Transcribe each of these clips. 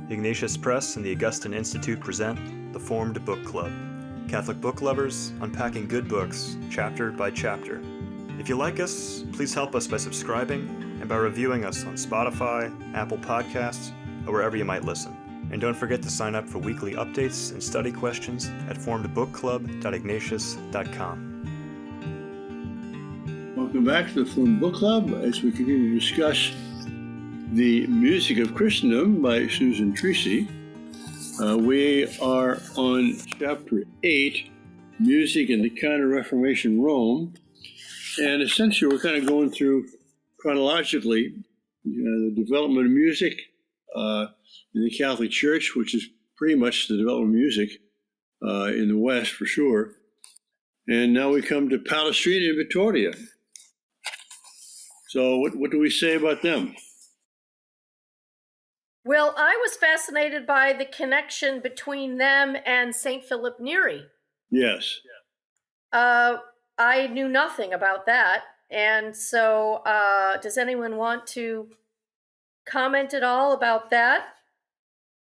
Ignatius Press and the Augustine Institute present The Formed Book Club. Catholic book lovers unpacking good books, chapter by chapter. If you like us, please help us by subscribing and by reviewing us on Spotify, Apple Podcasts, or wherever you might listen. And don't forget to sign up for weekly updates and study questions at formedbookclub.ignatius.com. Welcome back to the Formed Book Club as we continue to discuss The Music of Christendom by Susan Treacy. We are on Chapter 8, Music in the Counter-Reformation Rome. And essentially, we're kind of going through chronologically the development of music in the Catholic Church, which is pretty much the development of music in the West for sure. And now we come to Palestrina and Vittoria. So what do we say about them? Well, I was fascinated by the connection between them and St. Philip Neri. Yes. I knew nothing about that. And so does anyone want to comment at all about that?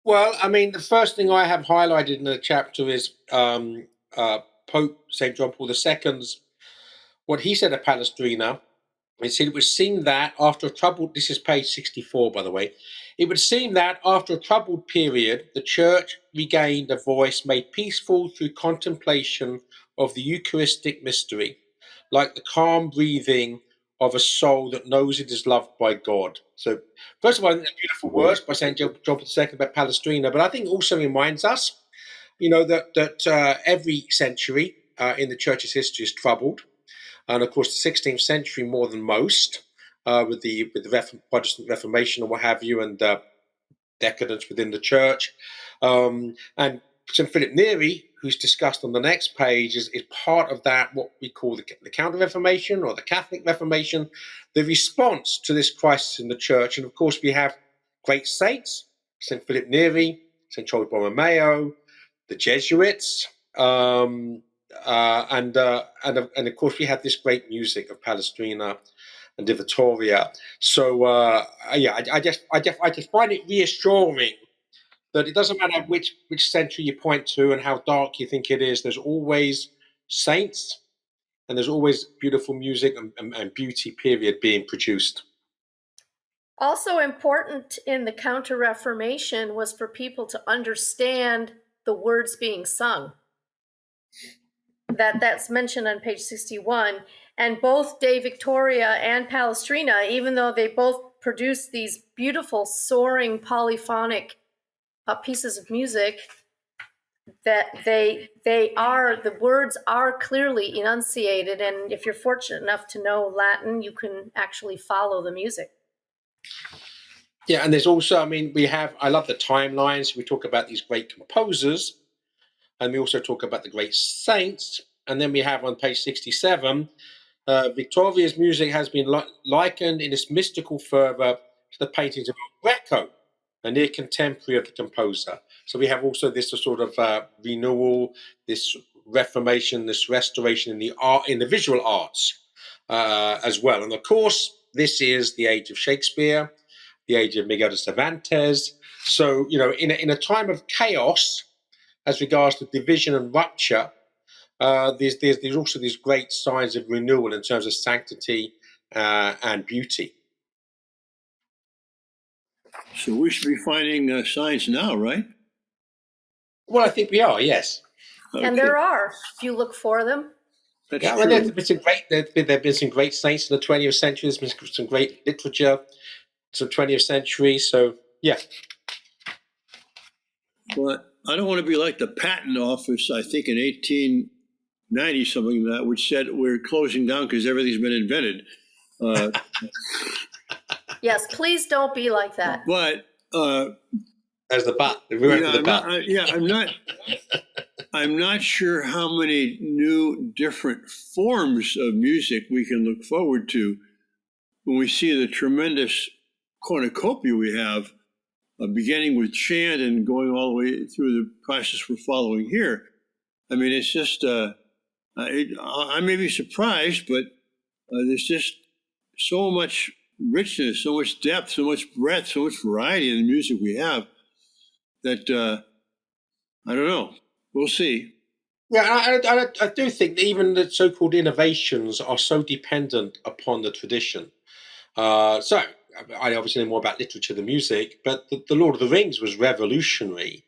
Well, I mean, the first thing I have highlighted in the chapter is Pope St. John Paul II's, what he said of Palestrina. He said it would seem that after a troubled, this is page 64, by the way, it would seem that after a troubled period, the Church regained a voice made peaceful through contemplation of the Eucharistic mystery, like the calm breathing of a soul that knows it is loved by God. So, first of all, I think they're beautiful words by St. John Paul II about Palestrina, but I think also reminds us, that every century in the Church's history is troubled. And of course, the 16th century more than most, with the Protestant Reformation and what have you, and decadence within the Church. And St. Philip Neri, who's discussed on the next page, is part of that, what we call the Counter-Reformation or the Catholic Reformation, the response to this crisis in the Church. And of course, we have great saints, St. Philip Neri, St. Charles Borromeo, the Jesuits, and of course we have this great music of Palestrina and Di Vittoria. So I just find it reassuring that it doesn't matter which century you point to and how dark you think it is. There's always saints and there's always beautiful music and beauty period being produced. Also important in the Counter-Reformation was for people to understand the words being sung. That's mentioned on page 61. And both De Victoria and Palestrina, even though they both produce these beautiful, soaring, polyphonic pieces of music, that the words are clearly enunciated. And if you're fortunate enough to know Latin, you can actually follow the music. Yeah, and there's also, I love the timelines. We talk about these great composers, and we also talk about the great saints. And then we have on page 67, Vittoria's music has been likened in its mystical fervor to the paintings of Greco, a near contemporary of the composer. So we have also this sort of renewal, this reformation, this restoration in the art, in the visual arts as well. And of course, this is the age of Shakespeare, the age of Miguel de Cervantes. So, in a time of chaos, as regards to division and rupture, there's also these great signs of renewal in terms of sanctity and beauty. So we should be finding signs now, right? Well, I think we are, yes. Okay. And there are, if you look for them. That's true. There's been some great saints in the 20th century. There's been some great literature, some 20th century. So, yeah. But I don't want to be like the patent office, I think in 1890 something that which said we're closing down because everything's been invented. Yes, please don't be like that. But as the bat, I'm not sure how many new different forms of music we can look forward to when we see the tremendous cornucopia we have, beginning with chant and going all the way through the process we're following here. I mean, it's just, I may be surprised, but there's just so much richness, so much depth, so much breadth, so much variety in the music we have. that I don't know. We'll see. Yeah, I do think that even the so-called innovations are so dependent upon the tradition. So I obviously know more about literature than music, but the Lord of the Rings was revolutionary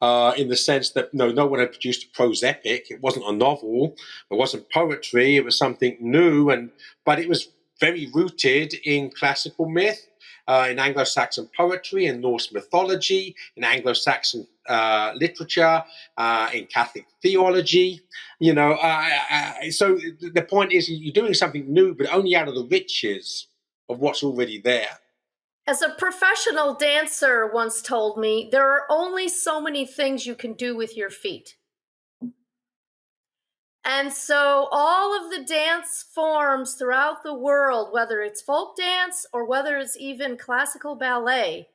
in the sense that no one had produced a prose epic. It wasn't a novel. It wasn't poetry. It was something new, but it was very rooted in classical myth, in Anglo-Saxon poetry, in Norse mythology, in Anglo-Saxon literature, in Catholic theology. So the point is, you're doing something new, but only out of the riches of what's already there. As a professional dancer once told me, there are only so many things you can do with your feet. And so all of the dance forms throughout the world, whether it's folk dance or whether it's even classical ballet,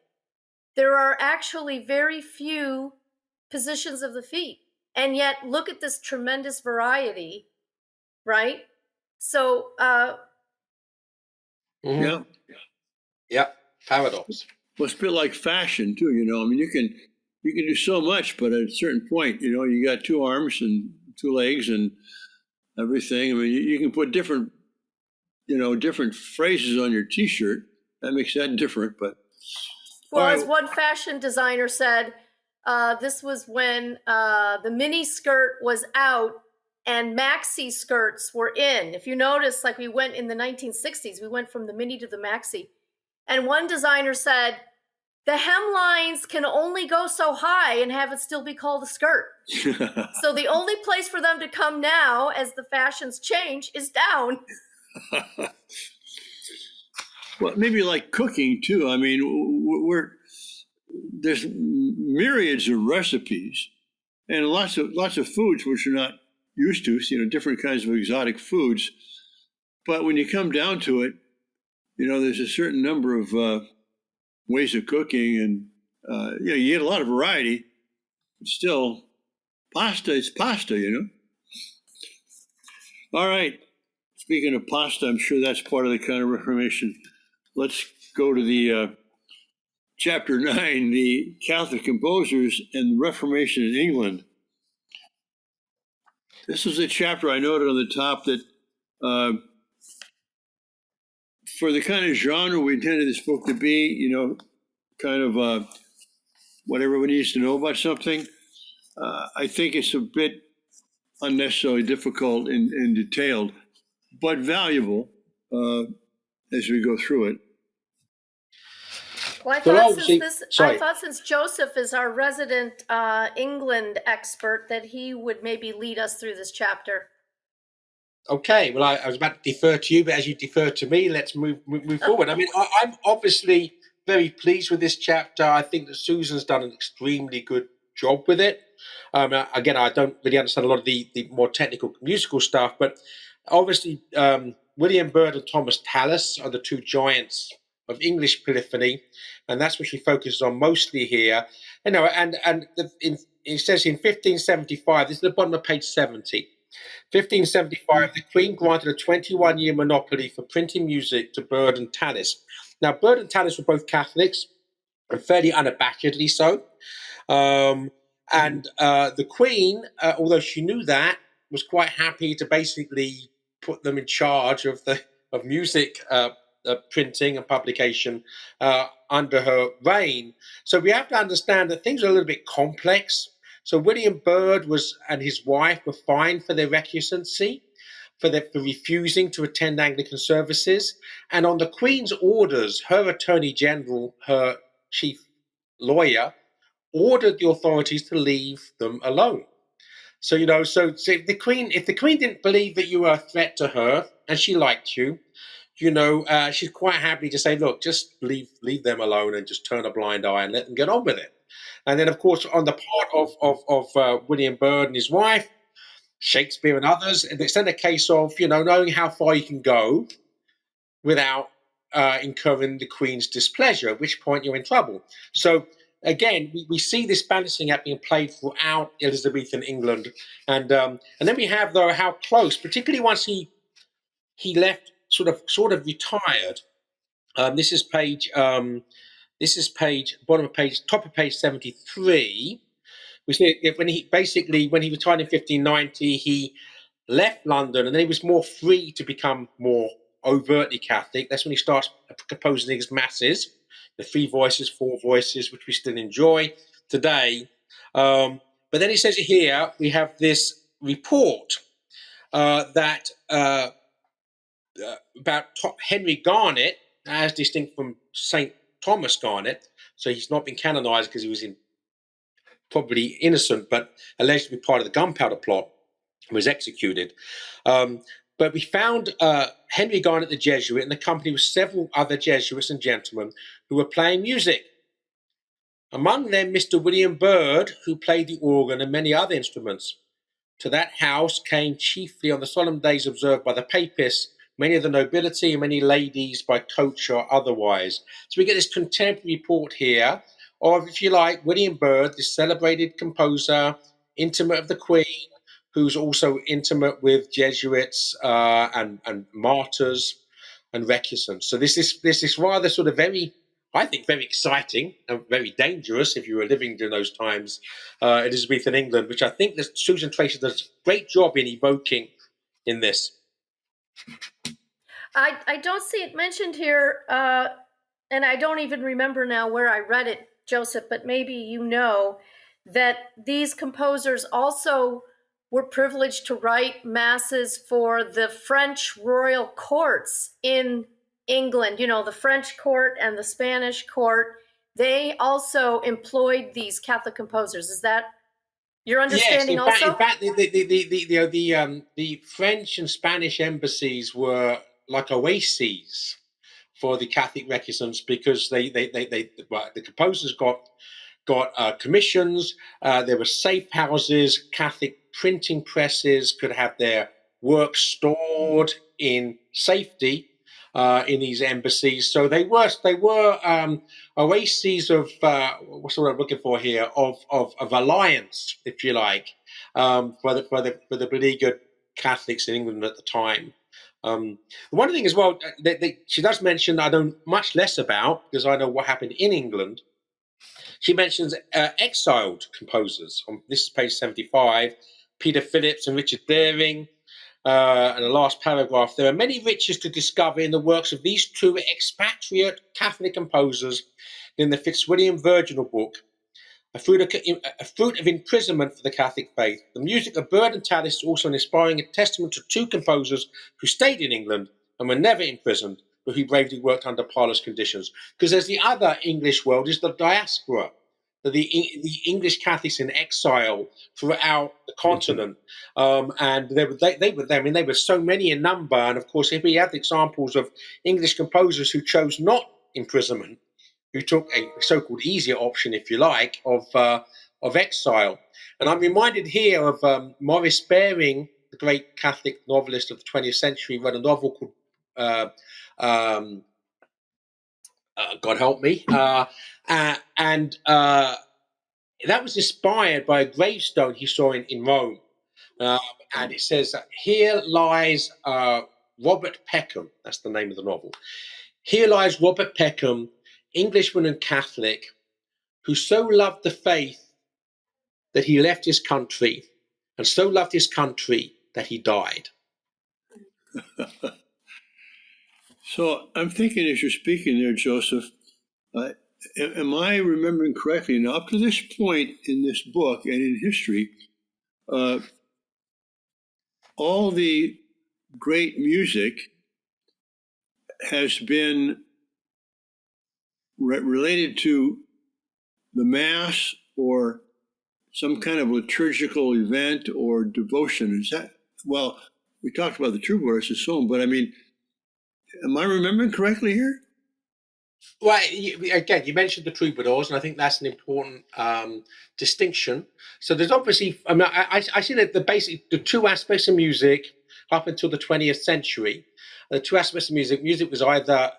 there are actually very few positions of the feet. And yet, look at this tremendous variety, right? So, Yeah. Yeah, paradox. Well, it's a bit like fashion too. I mean, you can do so much, but at a certain point, you got 2 arms and 2 legs and everything. I mean, you can put different phrases on your T-shirt. That makes that different. But well, as one fashion designer said, this was when the mini skirt was out and maxi skirts were in. If you notice, like we went in the 1960s, we went from the mini to the maxi. And one designer said, the hemlines can only go so high and have it still be called a skirt. So the only place for them to come now, as the fashions change, is down. Well, maybe like cooking too. I mean, there's myriads of recipes and lots of foods which we're not used to. Different kinds of exotic foods. But when you come down to it, there's a certain number of ways of cooking, and you get a lot of variety. But still, pasta is pasta. All right. Speaking of pasta, I'm sure that's part of the Counter Reformation. Let's go to the chapter 9, the Catholic Composers and the Reformation in England. This is a chapter I noted on the top that for the kind of genre we intended this book to be, kind of what everyone needs to know about something, I think it's a bit unnecessarily difficult and detailed, but valuable as we go through it. Well, I thought since Joseph is our resident England expert, that he would maybe lead us through this chapter. Okay, well, I was about to defer to you, but as you defer to me, let's move forward. I mean, I'm obviously very pleased with this chapter. I think that Susan's done an extremely good job with it. Again, I don't really understand a lot of the more technical musical stuff, but obviously William Byrd and Thomas Tallis are the 2 giants of English polyphony, and that's what she focuses on mostly here. It says in 1575, this is the bottom of page 70, 1575, the Queen granted a 21-year monopoly for printing music to Byrd and Tallis. Now, Byrd and Tallis were both Catholics, and fairly unabashedly so. The Queen, although she knew that, was quite happy to basically put them in charge of music printing and publication under her reign. So we have to understand that things are a little bit complex. So William Byrd and his wife were fined for their recusancy, for refusing to attend Anglican services. And on the Queen's orders, her Attorney General, her chief lawyer, ordered the authorities to leave them alone. So, if the Queen didn't believe that you were a threat to her and she liked you, she's quite happy to say, look, just leave them alone and just turn a blind eye and let them get on with it. And then, of course, on the part of William Byrd and his wife, Shakespeare and others, it's then a case of, knowing how far you can go without incurring the Queen's displeasure, at which point you're in trouble. So, again, we see this balancing act being played throughout Elizabethan England. And then we have, though, how close, particularly once he left, sort of retired. This is page This is top of page 73. We see when he retired in 1590, he left London, and then he was more free to become more overtly Catholic. That's when he starts composing his masses, the 3 voices, 4 voices, which we still enjoy today. But then it says here we have this report that about Henry Garnet, as distinct from St. Thomas Garnet. So he's not been canonized because he was probably innocent, but alleged to be part of the gunpowder plot, was executed. But we found Henry Garnet, the Jesuit, in the company with several other Jesuits and gentlemen who were playing music. Among them, Mr. William Byrd, who played the organ and many other instruments. To that house came chiefly on the solemn days observed by the Papists, many of the nobility and many ladies by coach or otherwise. So we get this contemporary report here of, if you like, William Byrd, this celebrated composer, intimate of the Queen, who's also intimate with Jesuits and martyrs and recusants. So this is rather sort of very exciting and very dangerous if you were living during those times, Elizabethan England, which I think that Susan Treacy does a great job in evoking in this. I don't see it mentioned here, and I don't even remember now where I read it, Joseph, but maybe you know that these composers also were privileged to write masses for the French royal courts in England. You know, the French court and the Spanish court, they also employed these Catholic composers. Is that your understanding also? In fact, the French and Spanish embassies were like oases for the Catholic recusants, because the composers got commissions. There were safe houses. Catholic printing presses could have their work stored in safety in these embassies. So they were oases of what's the word I'm looking for here, of alliance, if you like, for the beleaguered Catholics in England at the time. One thing as well, she does mention, I know much less about because I know what happened in England. She mentions exiled composers. This is page 75, Peter Phillips and Richard Deering. And the last paragraph, there are many riches to discover in the works of these 2 expatriate Catholic composers in the Fitzwilliam Virginal book, a fruit of imprisonment for the Catholic faith. The music of Byrd and Tallis is also an inspiring testament to 2 composers who stayed in England and were never imprisoned, but who bravely worked under parlous conditions. Because there's the other English world, is the diaspora, the English Catholics in exile throughout the continent. And they were so many in number. And of course, if we have examples of English composers who chose not imprisonment, who took a so-called easier option, if you like, of exile. And I'm reminded here of Maurice Baring, the great Catholic novelist of the 20th century, wrote a novel called God Help Me, and that was inspired by a gravestone he saw in Rome. And it says that here lies Robert Peckham. That's the name of the novel. Here lies Robert Peckham, Englishman and Catholic, who so loved the faith that he left his country, and so loved his country that he died. So I'm thinking, as you're speaking there, Joseph, am I remembering correctly? Now, up to this point in this book and in history, all the great music has been related to the Mass or some kind of liturgical event or devotion. Is that, well, we talked about the troubadours and so on, but I mean, am I remembering correctly here? Well, again, you mentioned the troubadours, and I think that's an important distinction. So there's obviously, I mean, I see that the 2 aspects of music up until the 20th century, the 2 aspects of music was either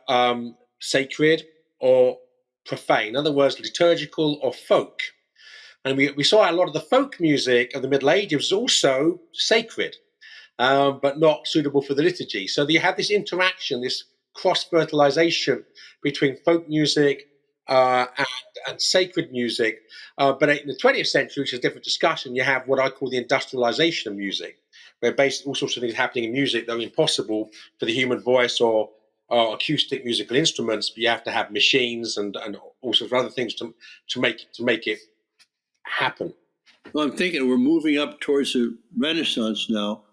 sacred or profane. In other words, liturgical or folk. And we saw a lot of the folk music of the Middle Ages was also sacred, but not suitable for the liturgy. So you have this interaction, this cross-fertilization between folk music and sacred music. But in the 20th century, which is a different discussion, you have what I call the industrialization of music, where basically all sorts of things happening in music that are impossible for the human voice or acoustic musical instruments, but you have to have machines and all sorts of other things to make it happen. Well, I'm thinking we're moving up towards the Renaissance now,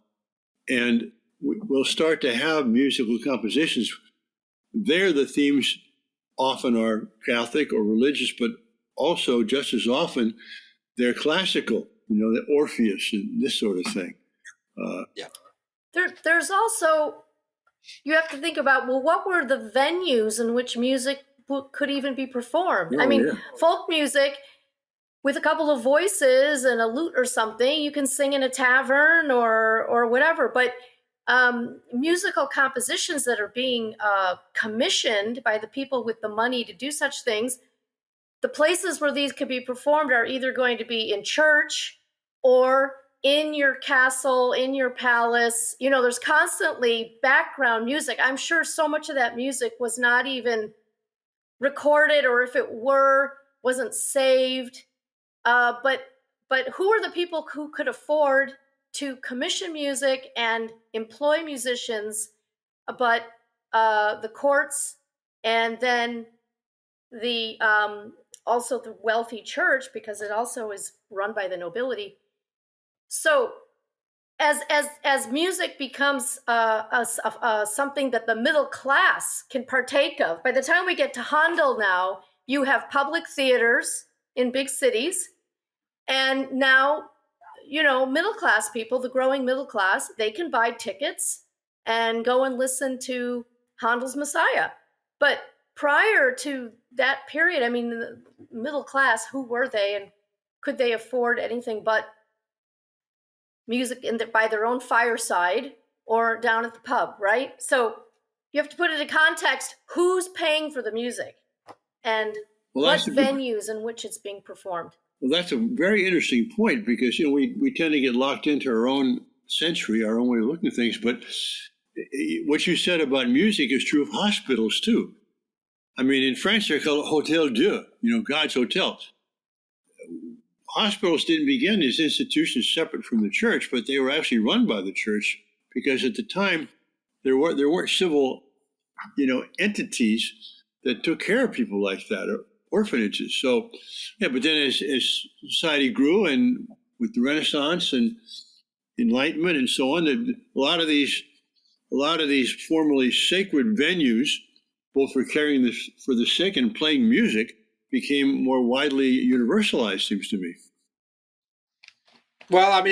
and we'll start to have musical compositions. There, the themes often are Catholic or religious, but also just as often they're classical, the Orpheus and this sort of thing. There's also, you have to think about, well, what were the venues in which music could even be performed? Folk music with a couple of voices and a lute or something, you can sing in a tavern or whatever. But musical compositions that are being commissioned by the people with the money to do such things, the places where these could be performed are either going to be in church or in your castle, in your palace. There's constantly background music. I'm sure so much of that music was not even recorded, or if it wasn't saved. But who are the people who could afford to commission music and employ musicians? But the courts, and then the also the wealthy church, because it also is run by the nobility. So as music becomes something that the middle class can partake of, by the time we get to Handel now, you have public theaters in big cities. And now, middle class people, the growing middle class, they can buy tickets and go and listen to Handel's Messiah. But prior to that period, the middle class, who were they, and could they afford anything but music by their own fireside or down at the pub, right? So you have to put it in context. Who's paying for the music, and what venues in which it's being performed? Well, that's a very interesting point, because we tend to get locked into our own century, our own way of looking at things. But what you said about music is true of hospitals too. In French, they're called Hôtel Dieu, God's hotel. Hospitals didn't begin as institutions separate from the church, but they were actually run by the church, because at the time there weren't civil, entities that took care of people like that, or orphanages. So, but then as society grew, and with the Renaissance and Enlightenment and so on, a lot of these formerly sacred venues, both for caring for the sick and playing music, became more widely universalized, seems to me. Well,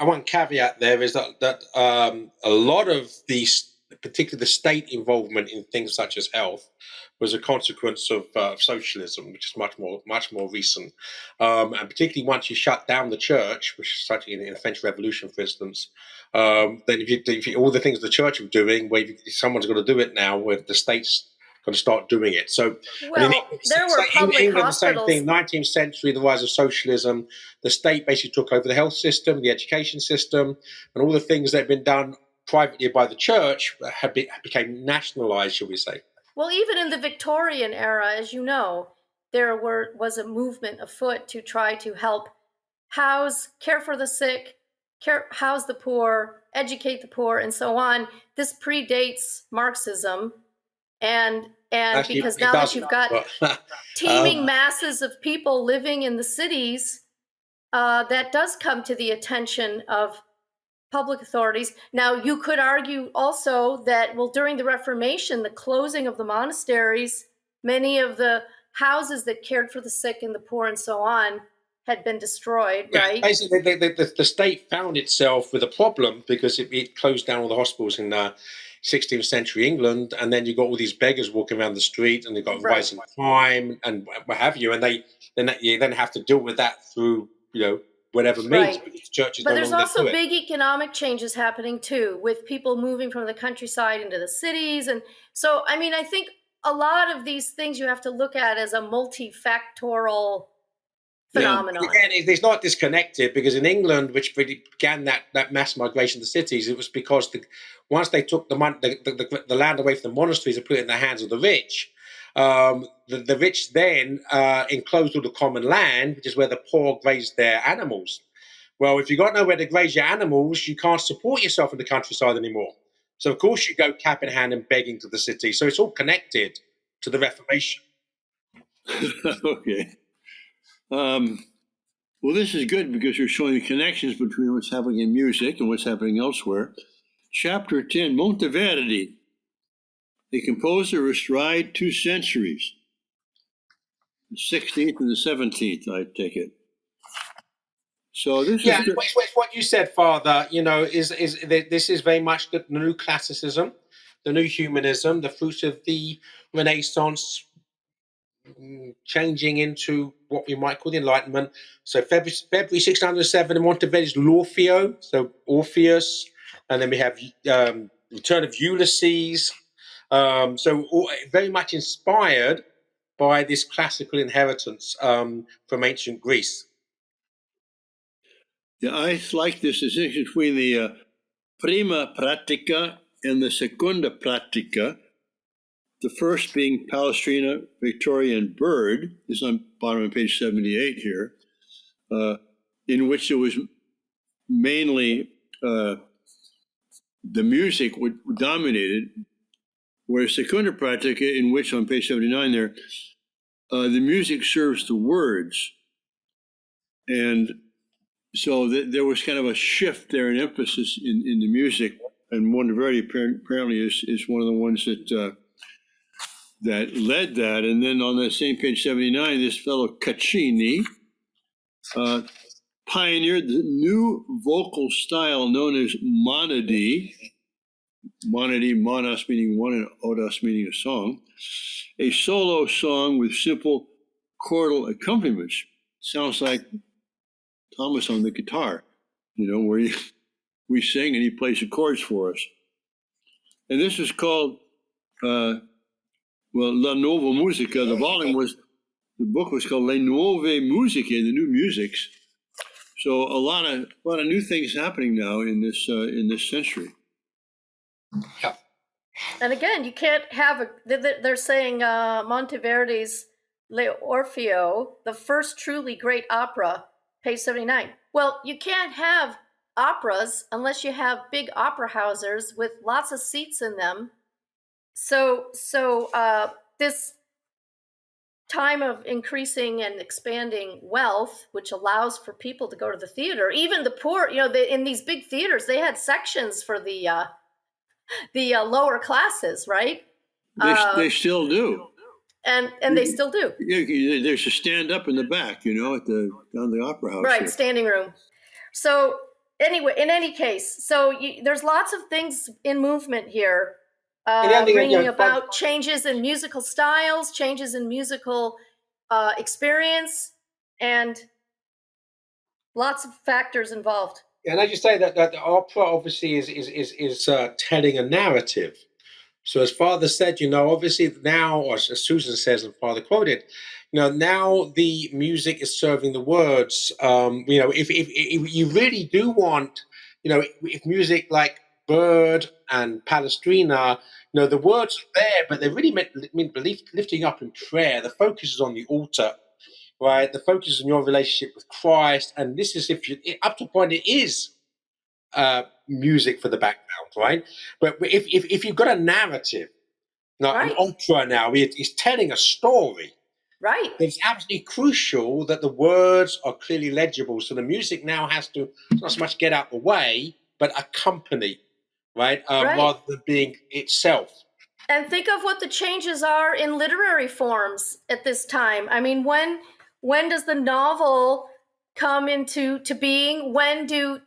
one caveat there is that a lot of these, particularly the state involvement in things such as health, was a consequence of socialism, which is much more recent. And particularly once you shut down the church, which is such in the French Revolution, for instance, then if you all the things the church was doing, where someone's got to do it now, where the state's going to start doing it. So, there were public England, hospitals. The same thing. 19th century, the rise of socialism, the state basically took over the health system, the education system, and all the things that had been done privately by the church became nationalized, shall we say. Well, even in the Victorian era, as you know, there was a movement afoot to try to help care for the sick, house the poor, educate the poor, and so on. This predates Marxism, and actually, because now that you've got teeming masses of people living in the cities, that does come to the attention of public authorities. Now, you could argue also that, during the Reformation, the closing of the monasteries, many of the houses that cared for the sick and the poor and so on had been destroyed, right? Basically, the state found itself with a problem because it closed down all the hospitals in 16th century England, and then you got all these beggars walking around the street, and they got rising crime and what have you, and you then have to deal with that through whatever means. Because churches but there's also big economic changes happening too, with people moving from the countryside into the cities, and so I think a lot of these things you have to look at as a multifactorial phenomenon. Again, it's not disconnected, because in England, which really began that mass migration to cities, it was because once they took the land away from the monasteries and put it in the hands of the rich, the rich then enclosed all the common land, which is where the poor grazed their animals. Well, if you've got nowhere to graze your animals, you can't support yourself in the countryside anymore. So, of course, you go cap in hand and begging to the city. So it's all connected to the Reformation. Okay. Well, this is good because you're showing the connections between what's happening in music and what's happening elsewhere. Chapter 10, Monteverdi, a composer astride 2 centuries, the 16th and the 17th, I take it. So this Yeah, is it's what you said, Father. This is very much the new classicism, the new humanism, the fruits of the Renaissance, changing into what we might call the Enlightenment. So February 1607, Monteverdi's L'Orfeo, so Orpheus, and then we have Return of Ulysses. Very much inspired by this classical inheritance from ancient Greece. Yeah, I like this distinction between the prima pratica and the seconda pratica. The first being Palestrina, Victorian Bird, is on bottom of page 78 here, in which it was mainly the music dominated, whereas Secunda Pratica, in which on page 79 there, the music serves the words. And so there was kind of a shift there in emphasis in the music, and Monteverdi apparently is one of the ones that led that. And then on that same page 79, this fellow Caccini pioneered the new vocal style known as monody. Monody, monos meaning one and odos meaning a song. A solo song with simple chordal accompaniments. Sounds like Thomas on the guitar, where we sing and he plays the chords for us. And this is called, La Nuova Musica. The book was called Le Nuove Musiche, the new musics. So a lot of new things happening now in this century. Yeah. And again, you can't have they're saying Monteverdi's L'Orfeo, the first truly great opera, page 79. Well, you can't have operas unless you have big opera houses with lots of seats in them. So this time of increasing and expanding wealth, which allows for people to go to the theater, even the poor, in these big theaters, they had sections for the lower classes, right? They still do. And they still do. Yeah, there's a stand up in the back, at the opera house. Right, here. Standing room. So anyway, in any case, there's lots of things in movement here, bringing about changes in musical styles, changes in musical experience, and lots of factors involved. And as you say, that the opera obviously is telling a narrative. So as Father said, obviously now, or as Susan says, and Father quoted, now the music is serving the words. If you really do want, if music like Bird and Palestrina, the words are there, but they really mean lifting up in prayer. The focus is on the altar, right? The focus is on your relationship with Christ. And this is, up to a point, it is music for the background, right? But if you've got a narrative, Right. An opera now is telling a story, right? It's absolutely crucial that the words are clearly legible. So the music now has to not so much get out the way, but accompany, right? Rather than being itself. And think of what the changes are in literary forms at this time. I mean, when does the novel come into being? When do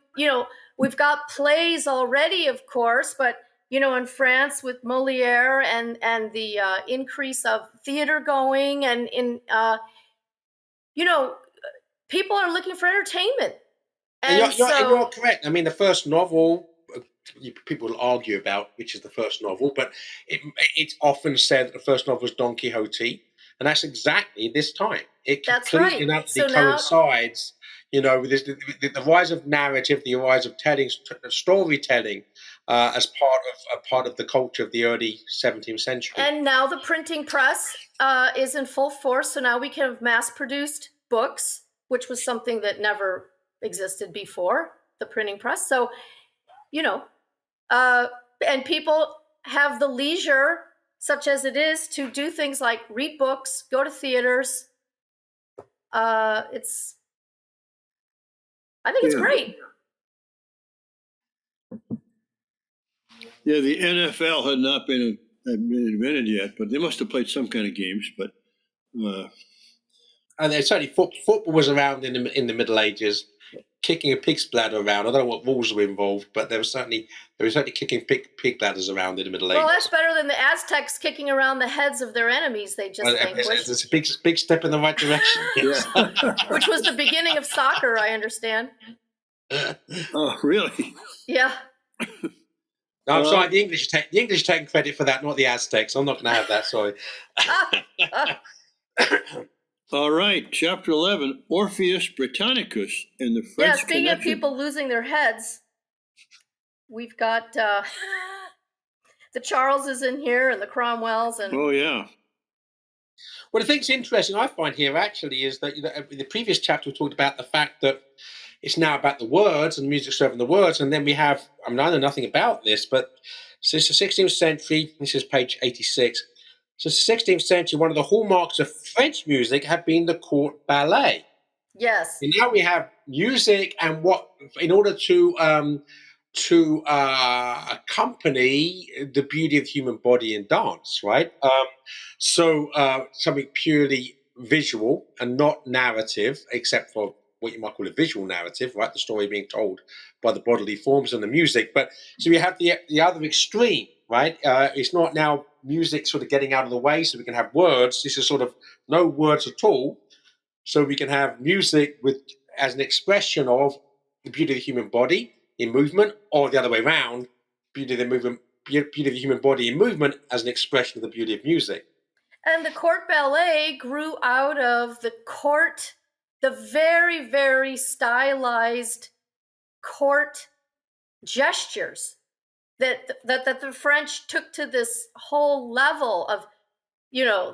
we've got plays already, of course, but in France with Molière and the increase of theater going, and people are looking for entertainment. And you're correct. I mean, the first novel, people will argue about which is the first novel, but it's often said that the first novel was Don Quixote, and that's exactly this time. It completely and absolutely coincides. With the rise of narrative, the rise of storytelling, as part of the culture of the early 17th century. And now the printing press is in full force, so now we can have mass-produced books, which was something that never existed before the printing press. So, and people have the leisure, such as it is, to do things like read books, go to theaters. I think it's great. Yeah, the NFL had not been invented yet, but they must have played some kind of games. But and certainly football was around in the Middle Ages, kicking a pig's bladder around. I don't know what rules were involved, but they were certainly kicking pig bladders around in the Middle Ages. Well, that's better than the Aztecs kicking around the heads of their enemies they just vanquished. It's a big step in the right direction. Which was the beginning of soccer, I understand. Oh, really? Yeah. No, I'm sorry. The English are taking credit for that, not the Aztecs. I'm not going to have that. Sorry. All right, chapter 11, Orpheus Britannicus in the French speaking Connection. of people losing their heads, we've got the Charleses in here and the Cromwells. And oh, yeah. Well, the thing's interesting I find here actually is that in the previous chapter we talked about the fact that it's now about the words and the music serving the words, and then we have, I know nothing about this, but since the 16th century, this is page 86, since the 16th century, one of the hallmarks of French music had been the court ballet. Yes. And now we have music, and in order to accompany the beauty of the human body in dance, right? So something purely visual and not narrative, except for what you might call a visual narrative, right? The story being told by the bodily forms and the music. But so we have the other extreme, right? It's not now music sort of getting out of the way so we can have words. This is sort of no words at all. So we can have music as an expression of the beauty of the human body in movement, or the other way around, beauty of the human body in movement as an expression of the beauty of music. And the court ballet grew out of the very, very stylized court gestures that the French took to this whole level of,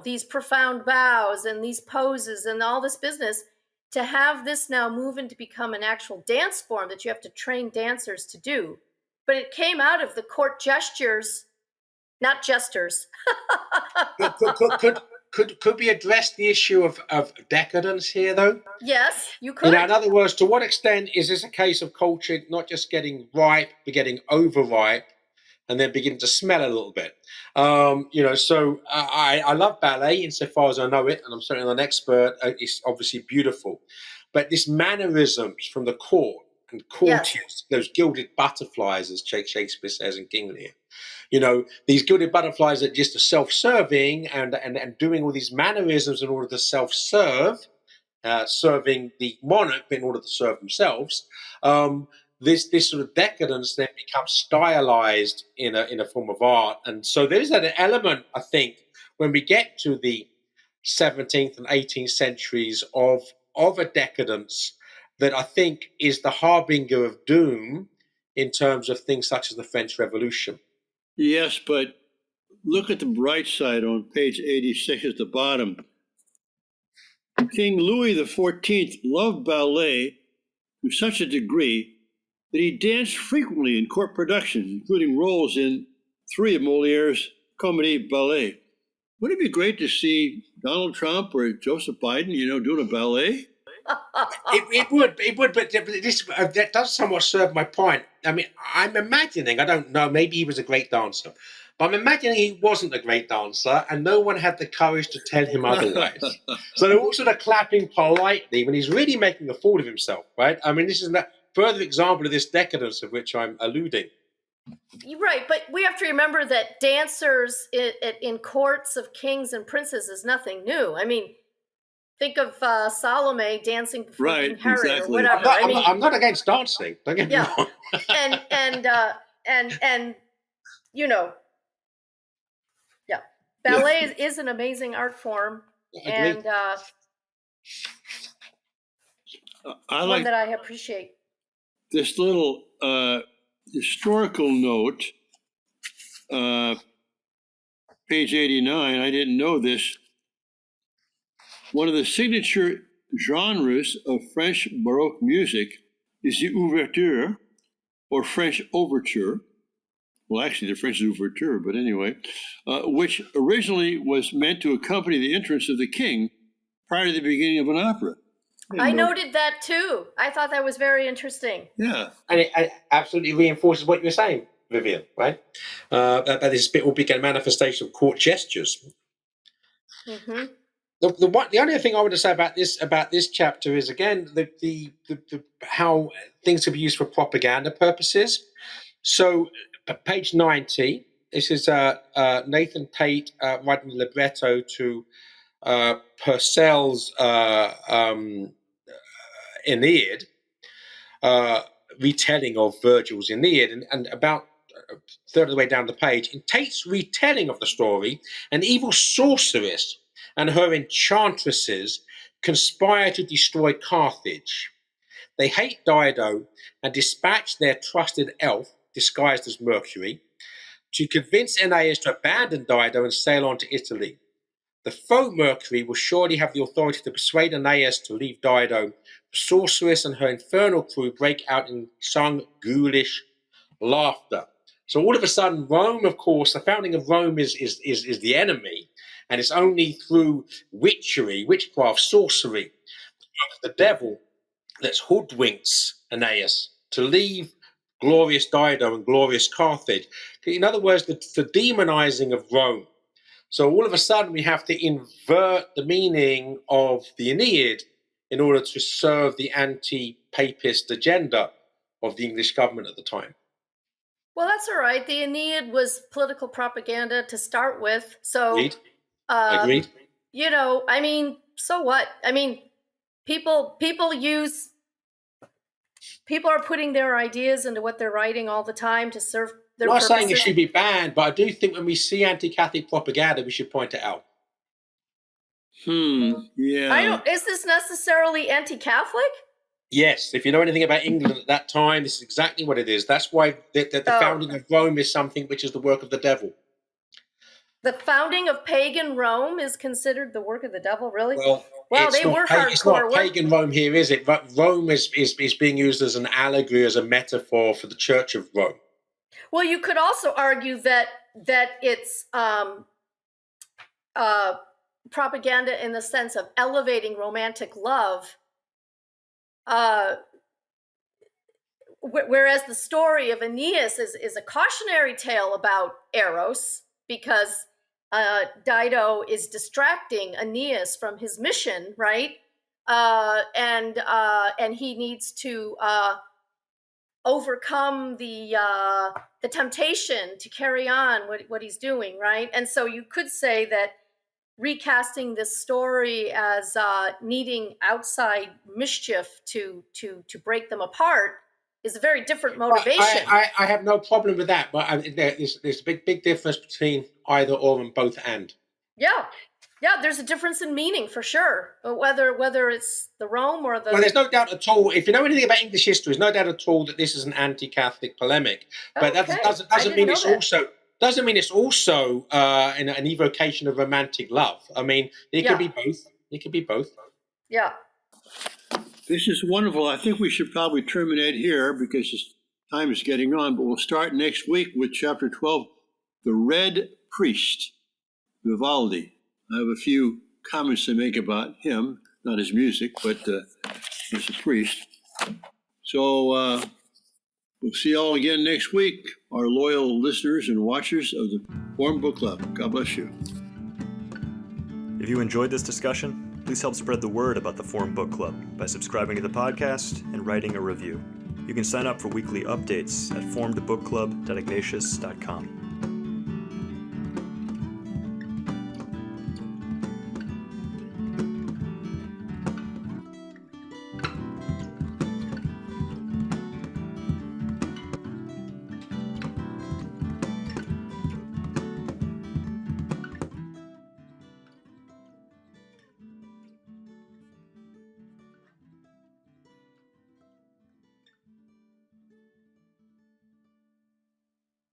these profound bows and these poses and all this business, to have this now move into become an actual dance form that you have to train dancers to do. But it came out of the court gestures, not jesters. Could we address the issue of decadence here, though? Yes, you could. In other words, to what extent is this a case of culture not just getting ripe, but getting overripe, and then beginning to smell a little bit? So I love ballet insofar as I know it, and I'm certainly not an expert. It's obviously beautiful. But this mannerisms from the court and courtiers, those gilded butterflies, as Shakespeare says in King Lear, these gilded butterflies that just are self-serving and doing all these mannerisms in order to self-serve, serving the monarch in order to serve themselves. This sort of decadence then becomes stylized in a form of art. And so there's that element, I think, when we get to the 17th and 18th centuries of a decadence that I think is the harbinger of doom in terms of things such as the French Revolution. Yes, but look at the bright side on page 86 at the bottom. King Louis XIV loved ballet to such a degree that he danced frequently in court productions, including roles in 3 of Moliere's comedy ballet. Wouldn't it be great to see Donald Trump or Joseph Biden, doing a ballet? It would, but that does somewhat serve my point. I mean, I'm imagining, I don't know, maybe he was a great dancer, but I'm imagining he wasn't a great dancer and no one had the courage to tell him otherwise. So they're all sort of clapping politely when he's really making a fool of himself, right? I mean, this is a further example of this decadence of which I'm alluding. You're right, but we have to remember that dancers in courts of kings and princes is nothing new. I mean, think of Salome dancing before King Herod, exactly. or whatever. I'm not against dancing. Don't get me wrong. Ballet is an amazing art form, and one that I appreciate. This little historical note, page 89, I didn't know this. One of the signature genres of French Baroque music is the ouverture, or French overture. Well, actually, the French is ouverture, but anyway, which originally was meant to accompany the entrance of the king prior to the beginning of an opera. I noted that too. I thought that was very interesting. Yeah. And it absolutely reinforces what you were saying, Vivian, right? That this bit will be a manifestation of court gestures. Mm-hmm. The only thing I want to say about this chapter is, again, the how things can be used for propaganda purposes. So, page 90, this is Nathan Tate writing the libretto to Purcell's Aeneid, retelling of Virgil's Aeneid, and about a third of the way down the page, in Tate's retelling of the story, an evil sorceress and her enchantresses conspire to destroy Carthage. They hate Dido and dispatch their trusted elf, disguised as Mercury, to convince Aeneas to abandon Dido and sail on to Italy. The faux Mercury will surely have the authority to persuade Aeneas to leave Dido. The sorceress and her infernal crew break out in some ghoulish laughter. So all of a sudden, Rome, of course, the founding of Rome is the enemy, and it's only through witchery, witchcraft, sorcery, the devil, that hoodwinks Aeneas to leave glorious Dido and glorious Carthage. In other words, the demonizing of Rome. So all of a sudden, we have to invert the meaning of the Aeneid in order to serve the anti-papist agenda of the English government at the time. Well, that's all right. The Aeneid was political propaganda to start with. So, Agreed. Agreed. You know, I mean, so what? I mean, people are putting their ideas into what they're writing all the time to serve their purposes. I'm not saying it should be banned, but I do think when we see anti-Catholic propaganda, we should point it out. Yeah. Is this necessarily anti-Catholic? Yes, if you know anything about England at that time, this is exactly what it is. That's why the founding of Rome is something which is the work of the devil. The founding of pagan Rome is considered the work of the devil, really? Well, they were hardcore. It's not pagan Rome here, is it? But Rome is being used as an allegory, as a metaphor for the Church of Rome. Well, you could also argue that it's propaganda in the sense of elevating romantic love, whereas the story of Aeneas is a cautionary tale about Eros, because Dido is distracting Aeneas from his mission, right? And he needs to overcome the temptation to carry on what he's doing, right? And so you could say that recasting this story as needing outside mischief to break them apart is a very different motivation. I have no problem with that, but there's a big difference between either or and both and. Yeah, there's a difference in meaning for sure. Whether it's the Rome or the... Well, there's no doubt at all. If you know anything about English history, there's no doubt at all that this is an anti-Catholic polemic. But that doesn't mean it's also an evocation of romantic love. I mean, it could be both. It could be both. Yeah. This is wonderful. I think we should probably terminate here because time is getting on, but we'll start next week with chapter 12, The Red Priest, Vivaldi. I have a few comments to make about him, not his music, but as a priest. So we'll see you all again next week, our loyal listeners and watchers of the Reformed Book Club. God bless you. If you enjoyed this discussion, please help spread the word about the Reformed Book Club by subscribing to the podcast and writing a review. You can sign up for weekly updates at formedbookclub.ignatius.com.